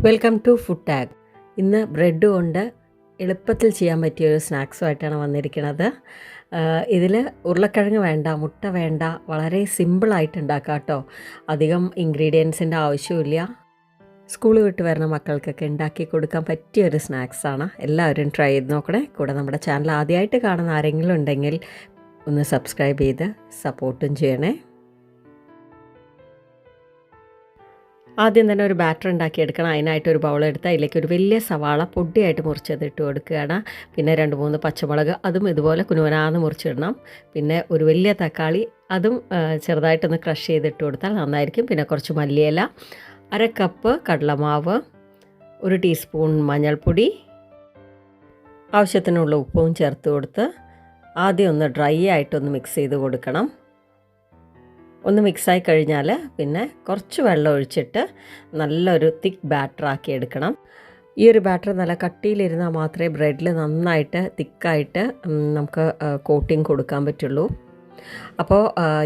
Welcome to food tag. ഇന്ന് bread കൊണ്ട് എളുപ്പത്തിൽ ചെയ്യാൻ പറ്റിയൊരു സ്നാക്സുമായിട്ടാണ് വന്നിരിക്കുന്നത്. ഇതിൽ ഉരുളക്കിഴങ്ങ് വേണ്ട, മുട്ട വേണ്ട, വളരെ സിമ്പിളായിട്ട് ഉണ്ടാക്കാം കേട്ടോ. അധികം ഇൻഗ്രീഡിയൻസിൻ്റെ ആവശ്യമില്ല. സ്കൂൾ വിട്ട് വരുന്ന മക്കൾക്കൊക്കെ ഉണ്ടാക്കി കൊടുക്കാൻ പറ്റിയൊരു സ്നാക്സാണ്. എല്ലാവരും ട്രൈ ചെയ്ത് നോക്കണേ. കൂടെ നമ്മുടെ ചാനൽ ആദ്യമായിട്ട് കാണുന്ന ആരെങ്കിലും ഉണ്ടെങ്കിൽ ഒന്ന് സബ്സ്ക്രൈബ് ചെയ്ത് സപ്പോർട്ടും ചെയ്യണേ. ആദ്യം തന്നെ ഒരു ബാറ്റർ ഉണ്ടാക്കിയെടുക്കണം. അതിനായിട്ട് ഒരു ബൗളെടുത്ത് അതിലേക്ക് ഒരു വലിയ സവാള പൊടിയായിട്ട് മുറിച്ചത് ഇട്ട് കൊടുക്കുകയാണ്. പിന്നെ 2-3 പച്ചമുളക്, അതും ഇതുപോലെ കുനുവനാന്ന് മുറിച്ചിടണം. പിന്നെ ഒരു വലിയ തക്കാളി, അതും ചെറുതായിട്ടൊന്ന് ക്രഷ് ചെയ്തിട്ട് കൊടുത്താൽ നന്നായിരിക്കും. പിന്നെ കുറച്ച് മല്ലിയില, 1/2 കപ്പ് കടലമാവ്, 1 ടീസ്പൂൺ മഞ്ഞൾപ്പൊടി, ആവശ്യത്തിനുള്ള ഉപ്പും ചേർത്ത് കൊടുത്ത് ആദ്യം ഒന്ന് ഡ്രൈ ആയിട്ടൊന്ന് മിക്സ് ചെയ്ത് കൊടുക്കണം. ഒന്ന് മിക്സായി കഴിഞ്ഞാൽ പിന്നെ കുറച്ച് വെള്ളം ഒഴിച്ചിട്ട് നല്ലൊരു തിക്ക് ബാറ്ററാക്കി എടുക്കണം. ഈ ഒരു ബാറ്റർ നല്ല കട്ടിയിലിരുന്നാൽ മാത്രമേ ബ്രെഡിൽ നന്നായിട്ട് തിക്കായിട്ട് നമുക്ക് കോട്ടിങ് കൊടുക്കാൻ പറ്റുള്ളൂ. അപ്പോൾ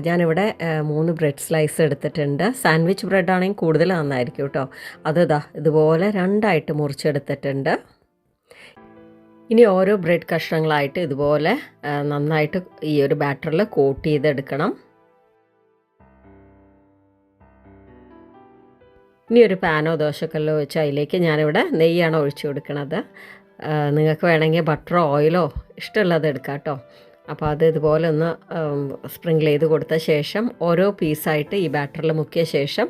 ഞാനിവിടെ 3 ബ്രെഡ് സ്ലൈസ് എടുത്തിട്ടുണ്ട്. സാൻഡ്വിച്ച് ബ്രെഡാണെങ്കിൽ കൂടുതൽ നന്നായിരിക്കും കേട്ടോ. ഇതുപോലെ 2ആയിട്ട് മുറിച്ചെടുത്തിട്ടുണ്ട്. ഇനി ഓരോ ബ്രെഡ് കഷ്ണങ്ങളായിട്ട് ഇതുപോലെ നന്നായിട്ട് ഈ ഒരു ബാറ്ററിൽ കോട്ട് ചെയ്തെടുക്കണം. ഇനി ഒരു പാനോ ദോശക്കല്ലോ വെച്ച് അതിലേക്ക് ഞാനിവിടെ നെയ്യാണ് ഒഴിച്ചു കൊടുക്കുന്നത്. നിങ്ങൾക്ക് വേണമെങ്കിൽ ബട്ടറോ ഓയിലോ ഇഷ്ടമുള്ളത് എടുക്കാം കേട്ടോ. അപ്പോൾ അത് ഇതുപോലെ ഒന്ന് സ്പ്രിങ്കിൾ ചെയ്ത് കൊടുത്ത ശേഷം ഓരോ പീസായിട്ട് ഈ ബാറ്ററിൽ മുക്കിയ ശേഷം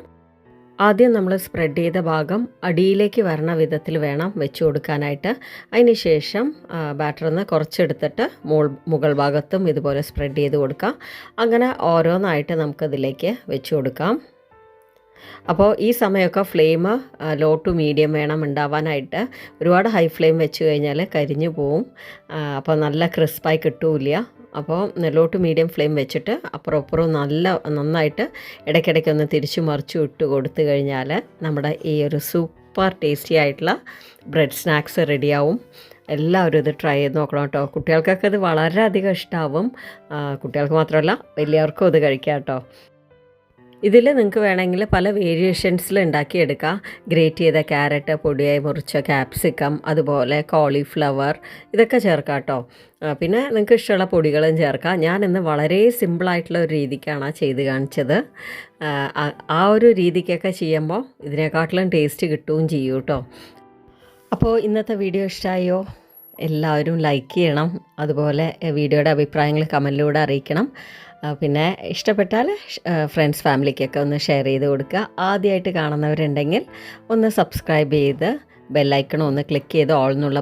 ആദ്യം നമ്മൾ സ്പ്രെഡ് ചെയ്ത ഭാഗം അടിയിലേക്ക് വരണ വിധത്തിൽ വേണം വെച്ച് കൊടുക്കാനായിട്ട്. അതിന് ശേഷം ബാറ്ററിൽ നിന്ന് കുറച്ചെടുത്തിട്ട് മുകൾ ഭാഗത്തും ഇതുപോലെ സ്പ്രെഡ് ചെയ്ത് കൊടുക്കാം. അങ്ങനെ ഓരോന്നായിട്ട് നമുക്കതിലേക്ക് വെച്ച് കൊടുക്കാം. അപ്പോൾ ഈ സമയമൊക്കെ ഫ്ലെയിം ലോ ടു മീഡിയം വേണം ഉണ്ടാവാനായിട്ട്. ഒരുപാട് ഹൈ ഫ്ലെയിം വെച്ച് കഴിഞ്ഞാൽ കരിഞ്ഞു പോവും. അപ്പോൾ നല്ല ക്രിസ്പായി കിട്ടൂല. അപ്പോൾ ലോ ടു മീഡിയം ഫ്ലെയിം വെച്ചിട്ട് അപ്പുറം നന്നായിട്ട് ഇടയ്ക്കിടയ്ക്ക് ഒന്ന് തിരിച്ചു മറിച്ചു ഇട്ട് കൊടുത്തു കഴിഞ്ഞാൽ നമ്മുടെ ഈ ഒരു സൂപ്പർ ടേസ്റ്റി ആയിട്ടുള്ള ബ്രെഡ് സ്നാക്സ് റെഡിയാവും. എല്ലാവരും ഇത് ട്രൈ ചെയ്ത് നോക്കണം കേട്ടോ. കുട്ടികൾക്കൊക്കെ ഇത് വളരെയധികം ഇഷ്ടമാവും. കുട്ടികൾക്ക് മാത്രമല്ല വലിയവർക്കും ഇത് കഴിക്കാം കേട്ടോ. ഇതിൽ നിങ്ങൾക്ക് വേണമെങ്കിൽ പല വേരിയേഷൻസിൽ ഉണ്ടാക്കിയെടുക്കാം. ഗ്രേറ്റ് ചെയ്ത ക്യാരറ്റ്, പൊടിയായി മുറിച്ച ക്യാപ്സിക്കം, അതുപോലെ കോളിഫ്ലവർ, ഇതൊക്കെ ചേർക്കാം കേട്ടോ. പിന്നെ നിങ്ങൾക്ക് ഇഷ്ടമുള്ള പൊടികളും ചേർക്കാം. ഞാനിന്ന് വളരെ സിമ്പിളായിട്ടുള്ള ഒരു രീതിക്കാണ് ചെയ്ത് കാണിച്ചത്. ആ ഒരു രീതിക്കൊക്കെ ചെയ്യുമ്പോൾ ഇതിനെക്കാട്ടിലും ടേസ്റ്റ് കിട്ടുകയും ചെയ്യും കേട്ടോ. അപ്പോൾ ഇന്നത്തെ വീഡിയോ ഇഷ്ടമായോ? എല്ലാവരും ലൈക്ക് ചെയ്യണം. അതുപോലെ വീഡിയോയുടെ അഭിപ്രായങ്ങൾ കമൻറ്റിലൂടെ അറിയിക്കണം. പിന്നെ ഇഷ്ടപ്പെട്ടാൽ ഫ്രണ്ട്സ് ഫാമിലിക്കൊക്കെ ഒന്ന് ഷെയർ ചെയ്ത് കൊടുക്കുക. ആദ്യമായിട്ട് കാണുന്നവരുണ്ടെങ്കിൽ ഒന്ന് സബ്സ്ക്രൈബ് ചെയ്ത് ബെല്ലൈക്കൺ ഒന്ന് ക്ലിക്ക് ചെയ്ത് ഓൾ എന്നുള്ള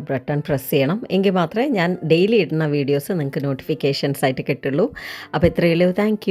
ബട്ടൺ പ്രസ് ചെയ്യണം. എങ്കിൽ മാത്രമേ ഞാൻ ഡെയിലി ഇടുന്ന വീഡിയോസ് നിങ്ങൾക്ക് നോട്ടിഫിക്കേഷൻസ് ആയിട്ട് കിട്ടുള്ളൂ. അപ്പോൾ ഇത്രയേ ഉള്ളൂ. താങ്ക്